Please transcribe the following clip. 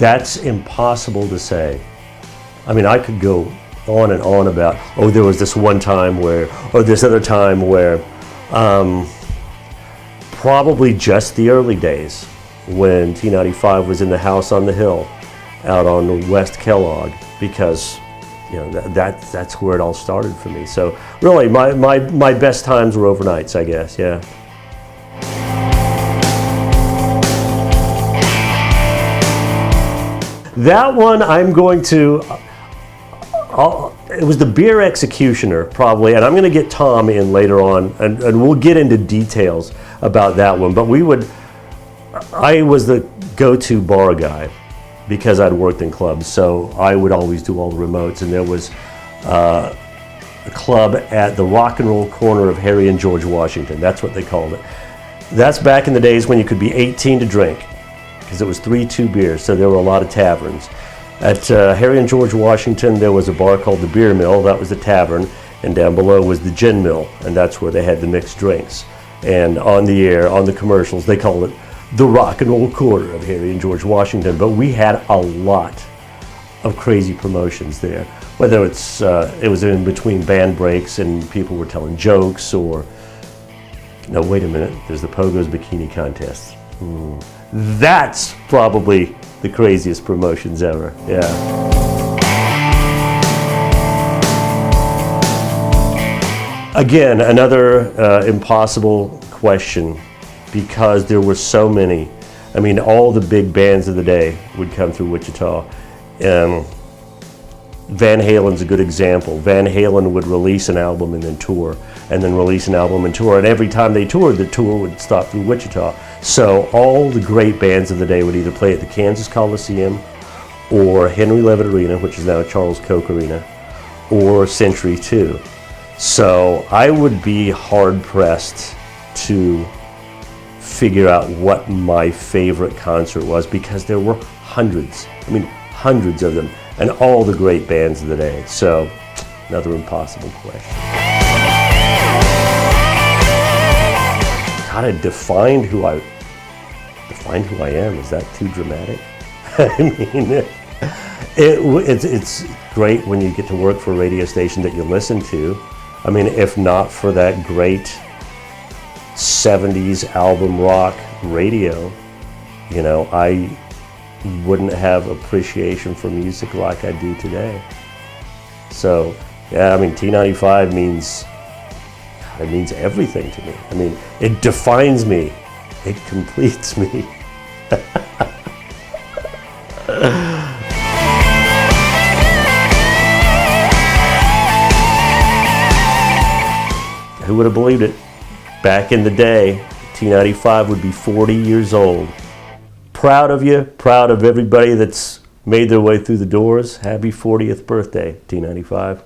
That's impossible to say. I mean, I could go on and on about, oh, there was this one time where, or this other time where, probably just the early days when T95 was in the house on the hill out on West Kellogg, because you know that's where it all started for me. So really my best times were overnights, I guess. Yeah. That one I'm going to, it was the Beer Executioner probably, and I'm going to get Tom in later on, and we'll get into details about that one. But I was the go-to bar guy because I'd worked in clubs, so I would always do all the remotes, and there was a club at the rock and roll corner of Harry and George Washington. That's what they called it. That's back in the days when you could be 18 to drink, because it was 3-2 beers, so there were a lot of taverns. At Harry and George Washington, there was a bar called the Beer Mill. That was the tavern, and down below was the Gin Mill, and that's where they had the mixed drinks. And on the air, on the commercials, they called it the rock and roll corner of Harry and George Washington. But we had a lot of crazy promotions there, whether it was in between band breaks and people were telling jokes, or, no, wait a minute, there's the Pogo's Bikini Contest. That's probably the craziest promotions ever, yeah. Again, another impossible question, because there were so many. I mean, all the big bands of the day would come through Wichita. Van Halen's a good example. Van Halen would release an album and then tour, and then release an album and tour, and every time they toured, the tour would stop through Wichita. So all the great bands of the day would either play at the Kansas Coliseum, or Henry Levitt Arena, which is now Charles Koch Arena, or Century 2. So I would be hard-pressed to figure out what my favorite concert was, because there were hundreds, I mean hundreds of them, and all the great bands of the day. So another impossible question. God, I defined who I am. Is that too dramatic? I mean, it's great when you get to work for a radio station that you listen to. I mean, if not for that great 70s album rock radio, you know, I wouldn't have appreciation for music like I do today. So, yeah, I mean, T95 means everything to me. I mean, it defines me. It completes me. Who would have believed it? Back in the day, T95 would be 40 years old. Proud of you, proud of everybody that's made their way through the doors. Happy 40th birthday, T95.